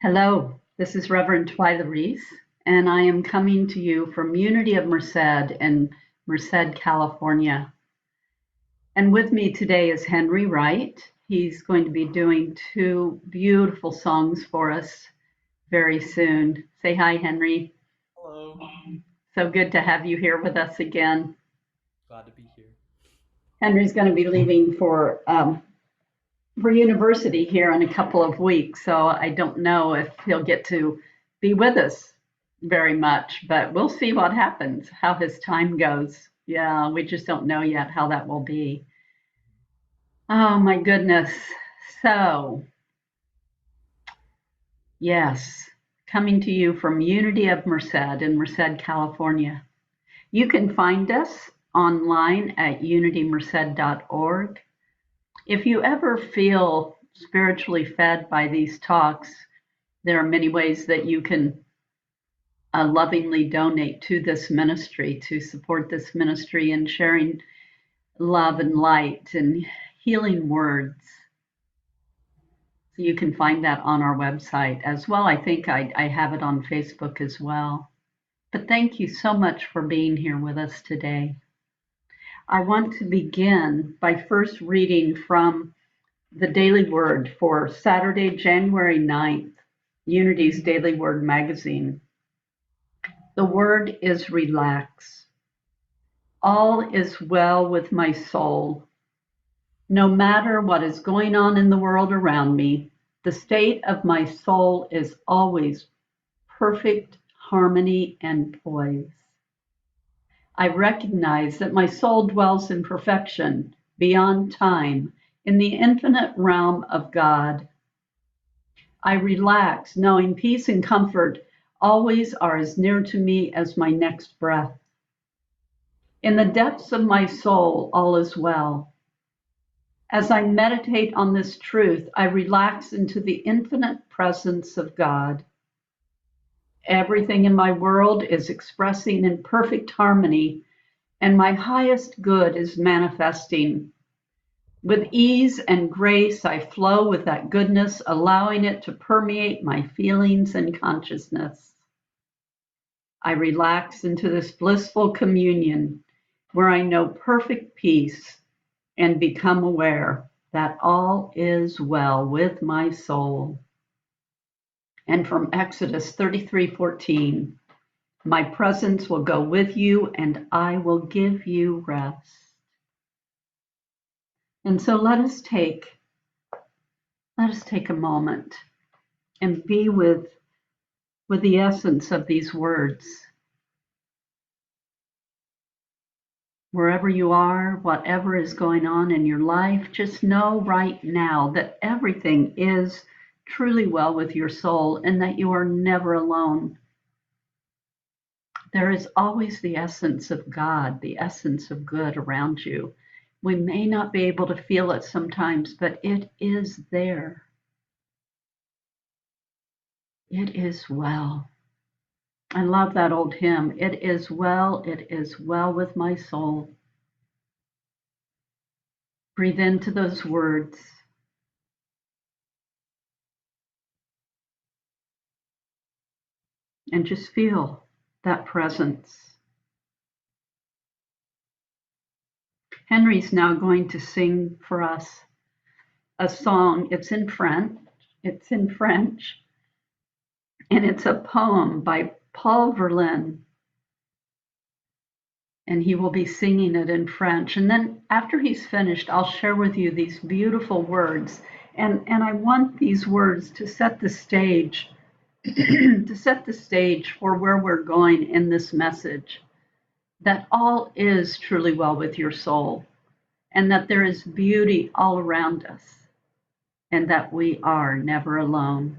Hello, this is Reverend Twyla Reece, and I am coming to you from Unity of Merced in Merced, California. And with me today is Henry Wright. He's going to be doing two beautiful songs for us very soon. Say hi, Henry. Hello. So good to have you here with us again. Glad to be here. Henry's going to be leaving for university here in a couple of weeks, so I don't know if he'll get to be with us very much, but we'll see what happens, how his time goes. Yeah, we just don't know yet how that will be. Oh my goodness. So, yes, coming to you from Unity of Merced in Merced, California. You can find us online at unitymerced.org. If you ever feel spiritually fed by these talks, there are many ways that you can lovingly donate to this ministry, to support this ministry in sharing love and light and healing words. So you can find that on our website as well. I think I have it on Facebook as well. But thank you so much for being here with us today. I want to begin by first reading from the Daily Word for Saturday, January 9th, Unity's Daily Word magazine. The word is relax. All is well with my soul. No matter what is going on in the world around me, the state of my soul is always perfect harmony and poise. I recognize that my soul dwells in perfection, beyond time, in the infinite realm of God. I relax, knowing peace and comfort always are as near to me as my next breath. In the depths of my soul, all is well. As I meditate on this truth, I relax into the infinite presence of God. Everything in my world is expressing in perfect harmony, and my highest good is manifesting. With ease and grace, I flow with that goodness, allowing it to permeate my feelings and consciousness. I relax into this blissful communion where I know perfect peace and become aware that all is well with my soul. And from Exodus 33:14, my presence will go with you and I will give you rest. And so let us take a moment and be with the essence of these words. Wherever you are, whatever is going on in your life, just know right now that everything is truly well with your soul and that you are never alone. There is always the essence of God, the essence of good around you. We may not be able to feel it sometimes, but it is there. It is well. I love that old hymn. It is well with my soul. Breathe into those words and just feel that presence. Henry's now going to sing for us a song. It's in French. It's in French, and it's a poem by Paul Verlaine, and he will be singing it in French. And then after he's finished, I'll share with you these beautiful words. And I want these words to set the stage, to set the stage for where we're going in this message. That all is truly well with your soul, and that there is beauty all around us, and that we are never alone.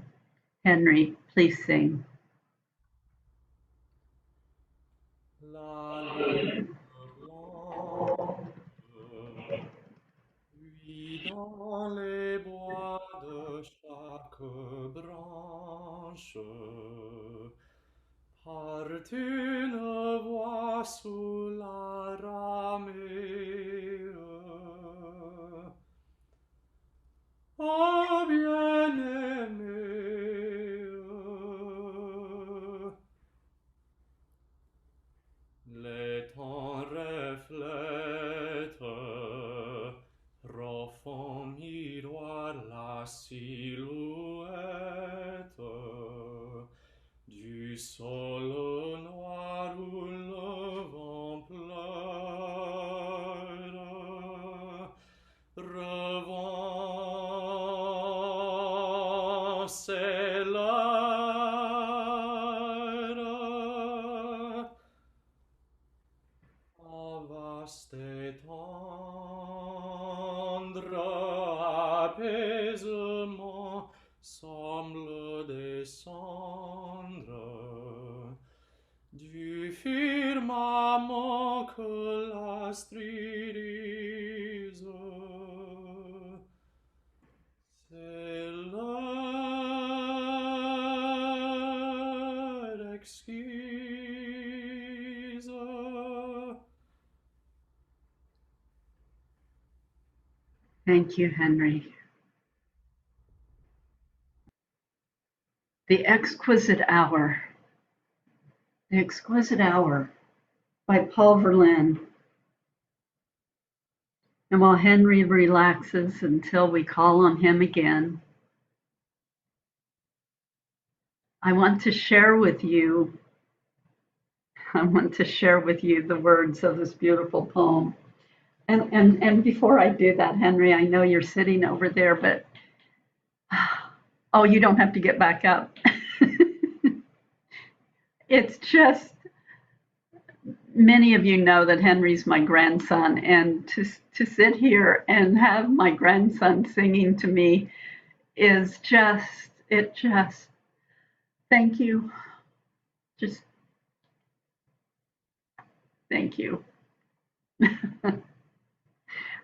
Henry, please sing. La lune blanche luit dans les bois de chaque branche. Par une voix sous la ramée. Oh bien-aimé, sol noir où le vent pleure, revends, c'est l'heure. Un vaste et tendre apaisement semble descendre du firmament que l'astridise. C'est l'heure exquise. Thank you, Henry. The Exquisite Hour. The Exquisite Hour by Paul Verlaine. And while Henry relaxes until we call on him again, I want to share with you the words of this beautiful poem. And before I do that, Henry, I know you're sitting over there, but oh, you don't have to get back up. It's just, many of you know that Henry's my grandson, and to sit here and have my grandson singing to me is just, thank you. Just thank you.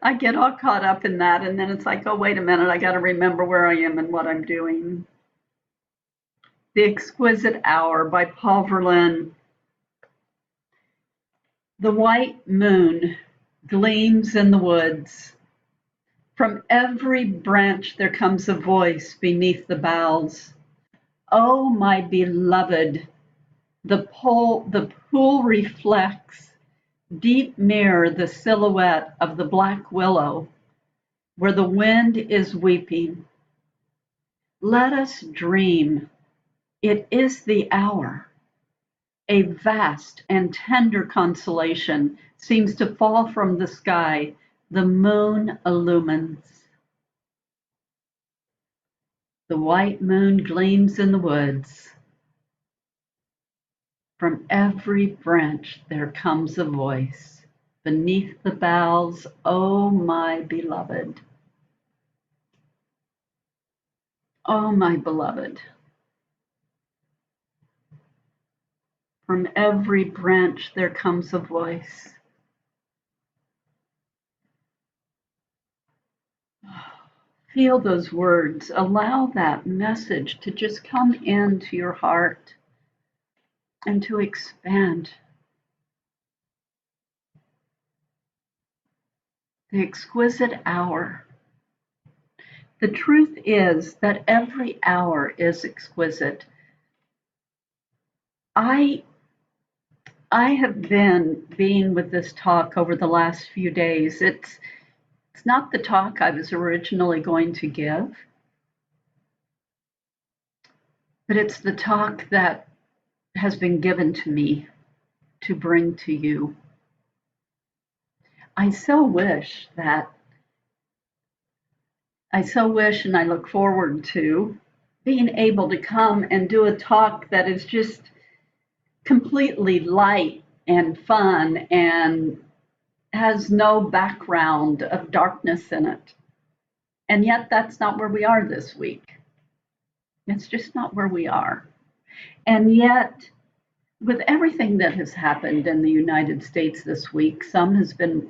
I get all caught up in that, and then it's like, oh, wait a minute, I got to remember where I am and what I'm doing. The Exquisite Hour by Paul Verlaine. The white moon gleams in the woods. From every branch there comes a voice beneath the boughs. Oh, my beloved, the pool reflects, deep mirror the silhouette of the black willow, where the wind is weeping. Let us dream. It is the hour. A vast and tender consolation seems to fall from the sky. The moon illumines. The white moon gleams in the woods. From every branch there comes a voice. Beneath the boughs, oh my beloved. Oh my beloved. From every branch there comes a voice. Feel those words. Allow that message to just come into your heart and to expand. The exquisite hour. The truth is that every hour is exquisite. I have been being with this talk over the last few days. It's not the talk I was originally going to give, but it's the talk that has been given to me to bring to you. I so wish and I look forward to being able to come and do a talk that is just completely light and fun and has no background of darkness in it. And yet that's not where we are this week. It's just not where we are. And yet, with everything that has happened in the United States this week, some has been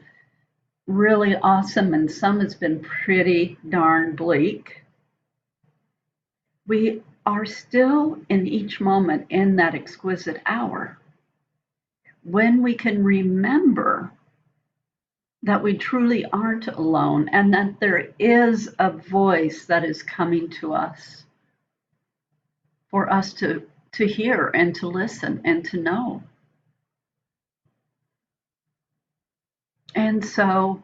really awesome and some has been pretty darn bleak. We are still in each moment in that exquisite hour when we can remember that we truly aren't alone and that there is a voice that is coming to us for us to hear and to listen and to know. And so,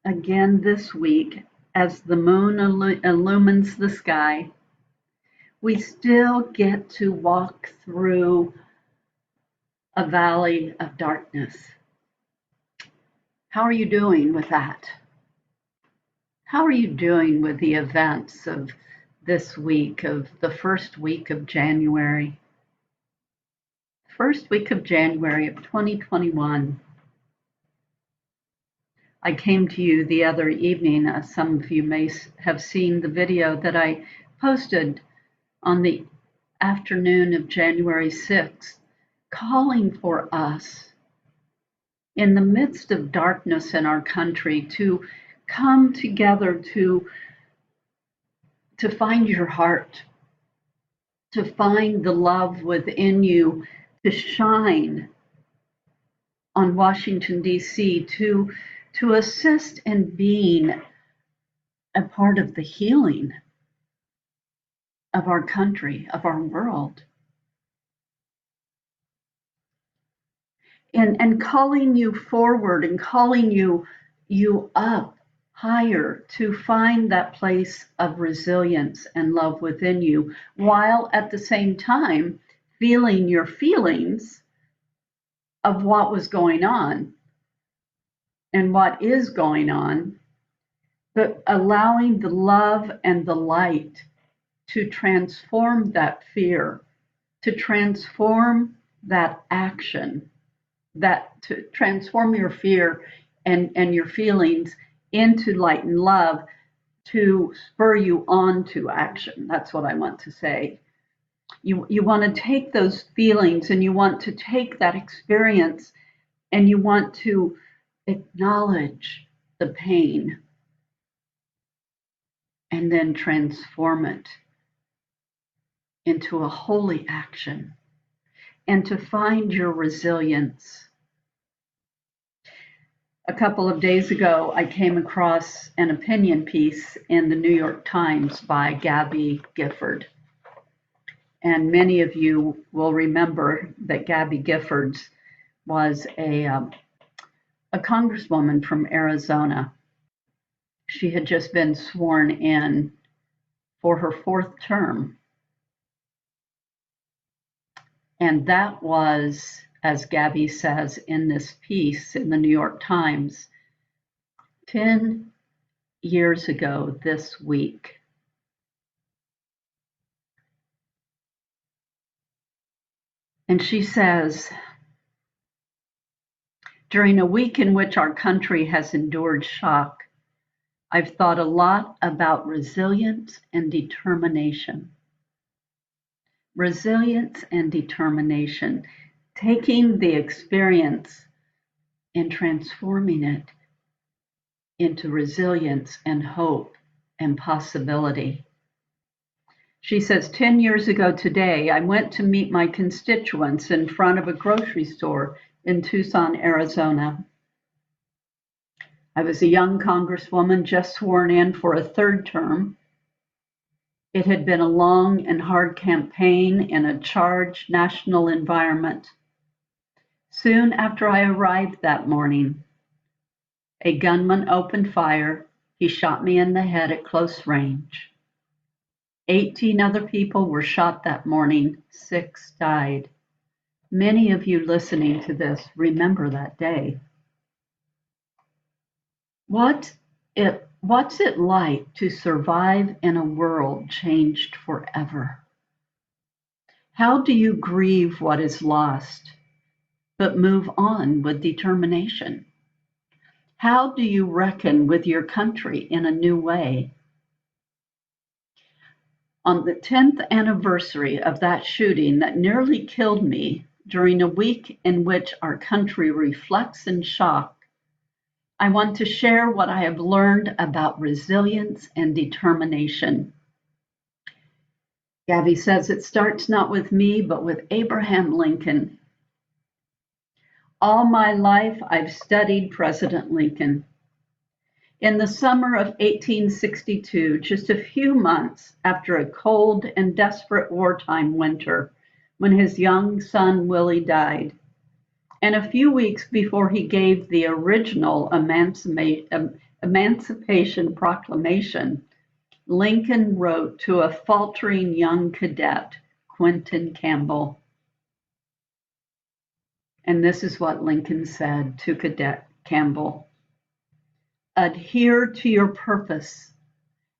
again, this week, as the moon illumines the sky, we still get to walk through a valley of darkness. How are you doing with that? How are you doing with the events of this week, of the first week of January? First week of January of 2021. I came to you the other evening. Some of you may have seen the video that I posted on the afternoon of January 6th, calling for us in the midst of darkness in our country to come together to find your heart, to find the love within you, to shine on Washington, D.C., to assist in being a part of the healing of our country, of our world. And calling you forward and calling you up higher to find that place of resilience and love within you, while at the same time feeling your feelings of what was going on and what is going on, but allowing the love and the light to transform that fear, to transform that action, that to transform your fear and your feelings into light and love, to spur you on to action. That's what I want to say. You want to take those feelings and you want to take that experience and you want to acknowledge the pain and then transform it into a holy action and to find your resilience. A couple of days ago, I came across an opinion piece in the New York Times by Gabby Gifford. And many of you will remember that Gabby Gifford was a congresswoman from Arizona. She had just been sworn in for her fourth term. And that was, as Gabby says in this piece in the New York Times, 10 years ago this week. And she says, during a week in which our country has endured shock, I've thought a lot about resilience and determination. Resilience and determination, taking the experience and transforming it into resilience and hope and possibility. She says, 10 years ago today, I went to meet my constituents in front of a grocery store in Tucson, Arizona. I was a young congresswoman just sworn in for a third term. It had been a long and hard campaign in a charged national environment. Soon after I arrived that morning, a gunman opened fire. He shot me in the head at close range. 18 other people were shot that morning. 6 died. Many of you listening to this remember that day. What's it like to survive in a world changed forever? How do you grieve what is lost, but move on with determination? How do you reckon with your country in a new way? On the 10th anniversary of that shooting that nearly killed me, during a week in which our country reflects in shock, I want to share what I have learned about resilience and determination. Gabby says it starts not with me, but with Abraham Lincoln. All my life, I've studied President Lincoln. In the summer of 1862, just a few months after a cold and desperate wartime winter, when his young son Willie died, and a few weeks before he gave the original Emancipation Proclamation, Lincoln wrote to a faltering young cadet, Quentin Campbell. And this is what Lincoln said to Cadet Campbell: adhere to your purpose,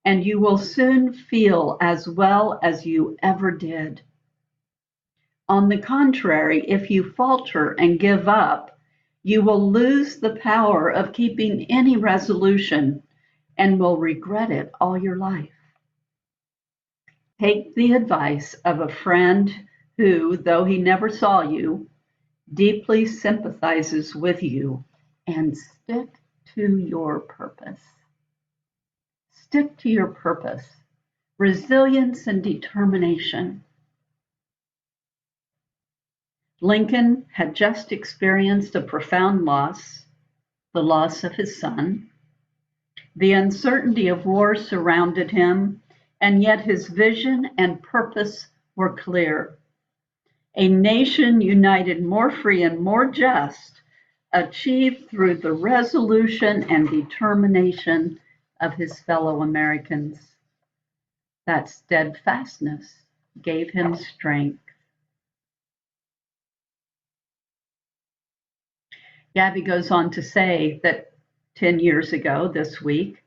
and you will soon feel as well as you ever did. On the contrary, if you falter and give up, you will lose the power of keeping any resolution and will regret it all your life. Take the advice of a friend who, though he never saw you, deeply sympathizes with you, and stick to your purpose. Stick to your purpose. Resilience and determination. Lincoln had just experienced a profound loss, the loss of his son. The uncertainty of war surrounded him, and yet his vision and purpose were clear. A nation united, more free and more just, achieved through the resolution and determination of his fellow Americans. That steadfastness gave him strength. Gabby goes on to say that 10 years ago this week,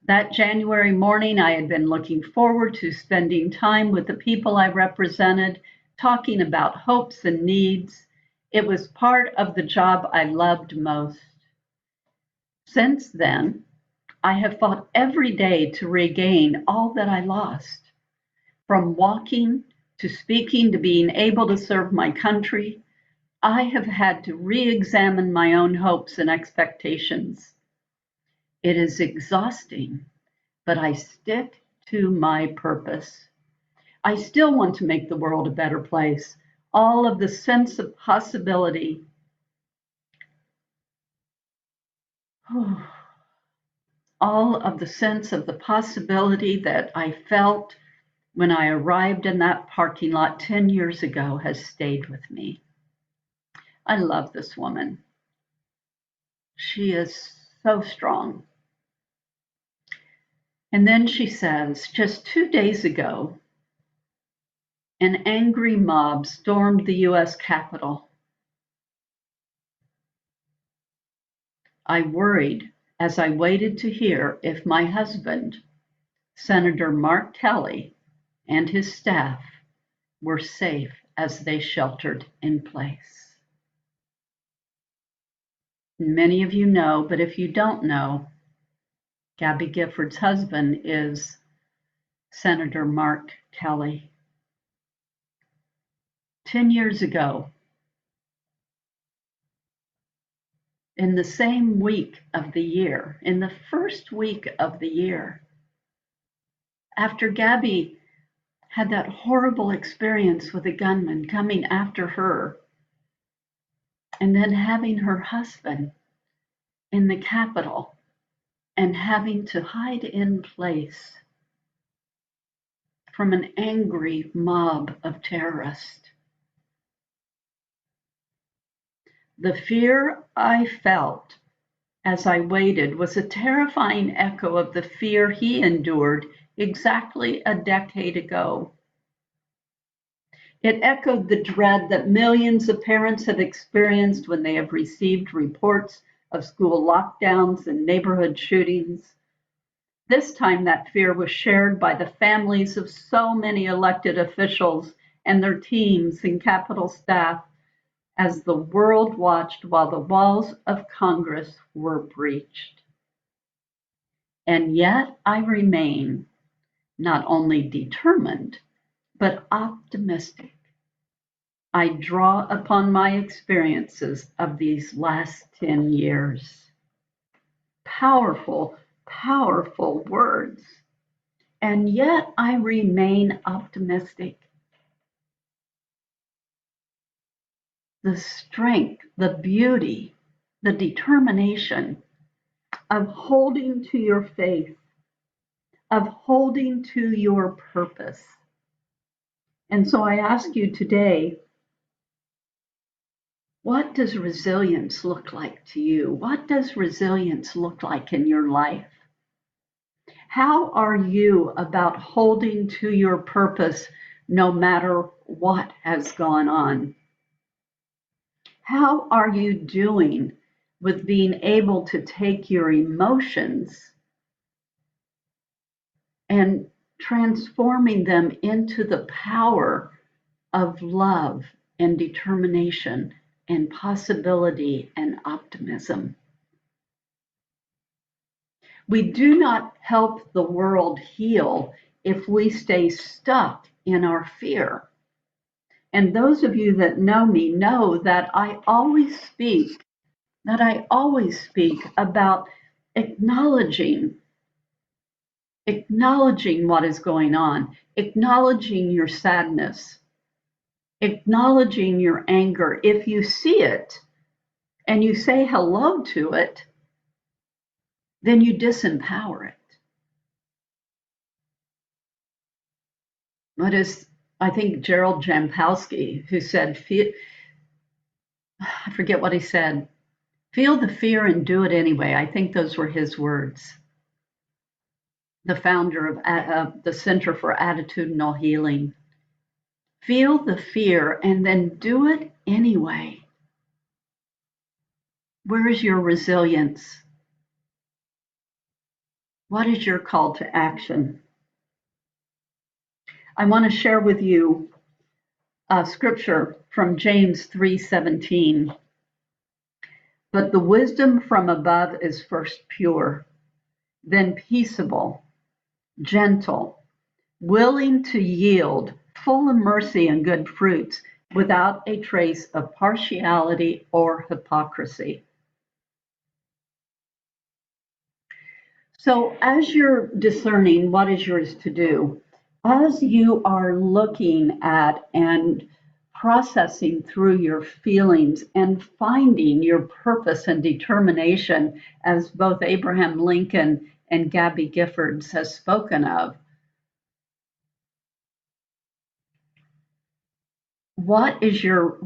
that January morning, I had been looking forward to spending time with the people I represented, talking about hopes and needs. It was part of the job I loved most. Since then, I have fought every day to regain all that I lost. From walking to speaking to being able to serve my country, I have had to re-examine my own hopes and expectations. It is exhausting, but I stick to my purpose. I still want to make the world a better place. All of the sense of possibility, all of the sense of the possibility that I felt when I arrived in that parking lot 10 years ago has stayed with me. I love this woman. She is so strong. And then she says, just 2 days ago, an angry mob stormed the US Capitol. I worried as I waited to hear if my husband, Senator Mark Kelly, and his staff were safe as they sheltered in place. Many of you know, but if you don't know, Gabby Gifford's husband is Senator Mark Kelly. 10 years ago, in the same week of the year, in the first week of the year, after Gabby had that horrible experience with a gunman coming after her, and then having her husband in the Capitol and having to hide in place from an angry mob of terrorists. The fear I felt as I waited was a terrifying echo of the fear he endured exactly a decade ago. It echoed the dread that millions of parents have experienced when they have received reports of school lockdowns and neighborhood shootings. This time, that fear was shared by the families of so many elected officials and their teams and Capitol staff as the world watched while the walls of Congress were breached. And yet I remain not only determined, but optimistic. I draw upon my experiences of these last 10 years. Powerful, powerful words. And yet I remain optimistic. The strength, the beauty, the determination of holding to your faith, of holding to your purpose. And so I ask you today, what does resilience look like to you? What does resilience look like in your life? How are you about holding to your purpose no matter what has gone on? How are you doing with being able to take your emotions and transforming them into the power of love and determination and possibility and optimism? We do not help the world heal if we stay stuck in our fear. And those of you that know me know that I always speak about acknowledging what is going on, acknowledging your sadness, acknowledging your anger. If you see it and you say hello to it, then you disempower it. What is, I think, Gerald Jampowski, who said, I forget what he said, feel the fear and do it anyway. I think those were his words. The founder of the Center for Attitudinal Healing. Feel the fear and then do it anyway. Where is your resilience? What is your call to action? I want to share with you a scripture from James 3:17. But the wisdom from above is first pure, then peaceable, gentle, willing to yield, full of mercy and good fruits, without a trace of partiality or hypocrisy. So as you're discerning what is yours to do, as you are looking at and processing through your feelings and finding your purpose and determination, as both Abraham Lincoln and Gabby Gifford has spoken of, what is your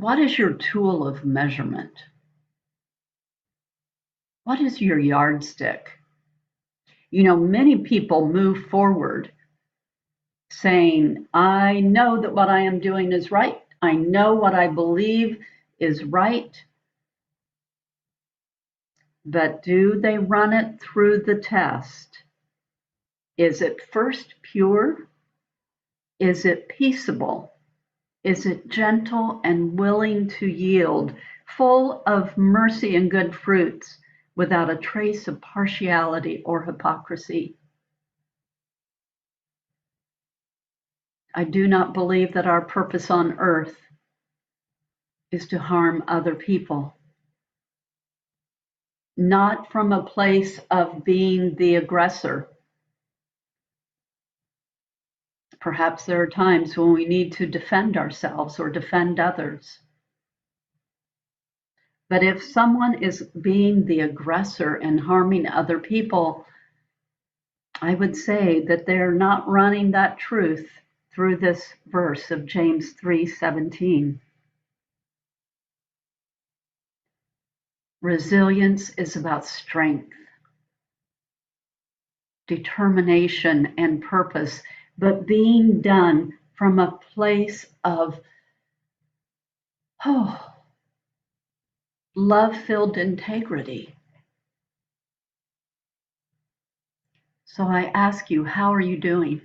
tool of measurement? What is your yardstick? You know, many people move forward saying, I know that what I am doing is right. I know what I believe is right. But do they run it through the test? Is it first pure? Is it peaceable? Is it gentle and willing to yield, full of mercy and good fruits, without a trace of partiality or hypocrisy? I do not believe that our purpose on earth is to harm other people. Not from a place of being the aggressor. Perhaps there are times when we need to defend ourselves or defend others. But if someone is being the aggressor and harming other people, I would say that they're not running that truth through this verse of James 3:17. Resilience is about strength, determination, and purpose, but being done from a place of love-filled integrity. So I ask you, how are you doing?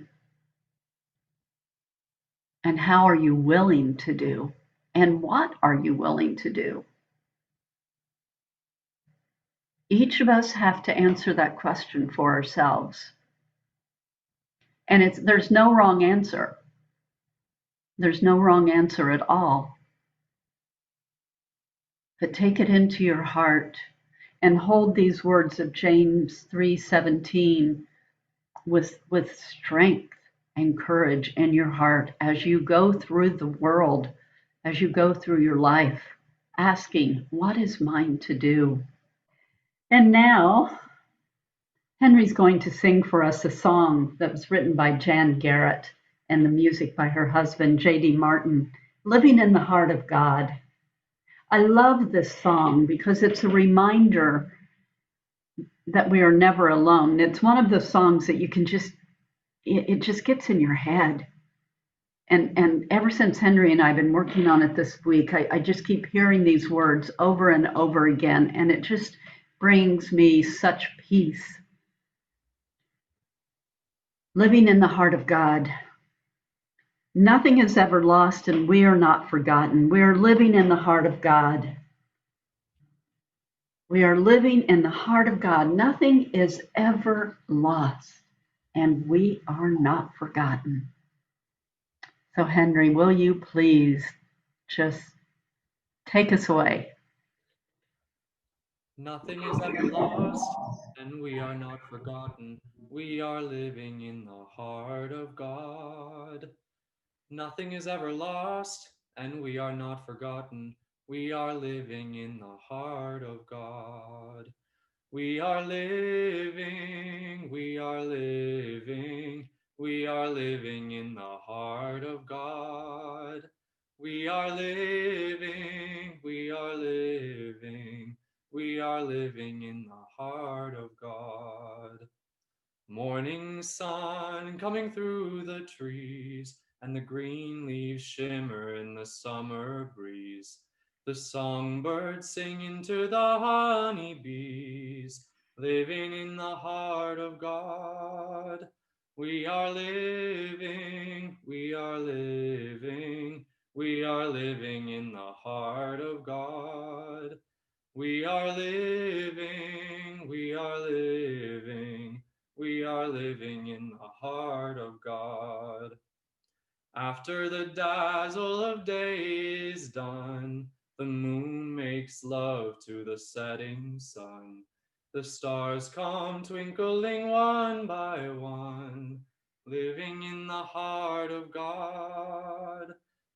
And how are you willing to do? And what are you willing to do? Each of us have to answer that question for ourselves. And there's no wrong answer. There's no wrong answer at all. But take it into your heart and hold these words of James 3:17 with strength and courage in your heart as you go through the world, as you go through your life, asking, what is mine to do? And now, Henry's going to sing for us a song that was written by Jan Garrett and the music by her husband, J.D. Martin, Living in the Heart of God. I love this song because it's a reminder that we are never alone. It's one of the songs that you can just, it just gets in your head. And ever since Henry and I have been working on it this week, I just keep hearing these words over and over again, and it just brings me such peace. Living in the heart of God. Nothing is ever lost, and we are not forgotten. We are living in the heart of God. We are living in the heart of God. Nothing is ever lost, and we are not forgotten. So, Henry, will you please just take us away? Nothing is ever lost, and we are not forgotten. We are living in the heart of God. Nothing is ever lost, and we are not forgotten. We are living in the heart of God. We are living, we are living, we are living in the heart of God. We are living, we are living, we are living in the heart of God. Morning sun coming through the trees, and the green leaves shimmer in the summer breeze. The songbirds singing to the honeybees, living in the heart of God. We are living, we are living, we are living in the heart of God. We are living, we are living, we are living in the heart of God. After the dazzle of day is done, the moon makes love to the setting sun. The stars come twinkling one by one, living in the heart of God.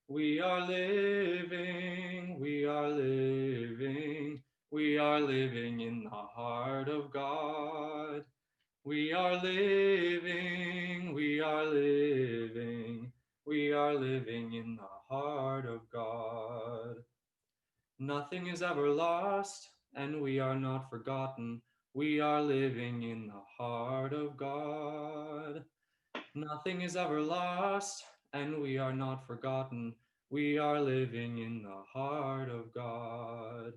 We are living, we are living, we are living in the heart of God. We are living, we are living, we are living in the heart of God. Nothing is ever lost, and we are not forgotten. We are living in the heart of God. Nothing is ever lost, and we are not forgotten. We are living in the heart of God.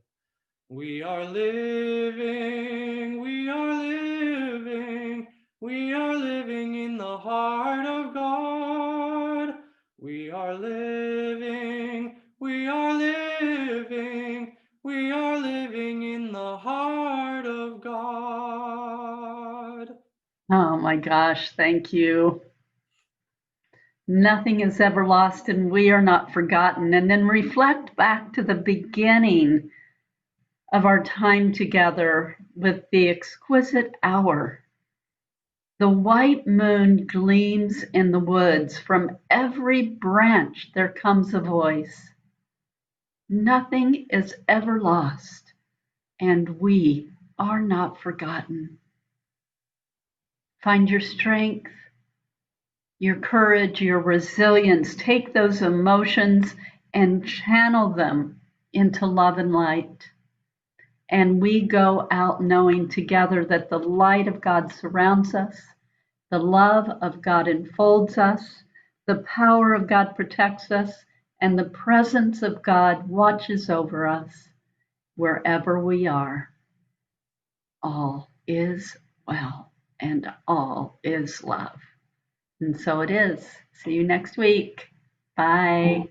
We are living, we are living, we are living in the heart of God. We are living, we are living, we are living in the heart of God. Oh my gosh, thank you. Nothing is ever lost, and we are not forgotten. And then reflect back to the beginning of our time together with the exquisite hour. The white moon gleams in the woods. From every branch there comes a voice. Nothing is ever lost, and we are not forgotten. Find your strength, your courage, your resilience. Take those emotions and channel them into love and light. And we go out knowing together that the light of God surrounds us, the love of God enfolds us, the power of God protects us, and the presence of God watches over us wherever we are. All is well, and all is love. And so it is. See you next week. Bye.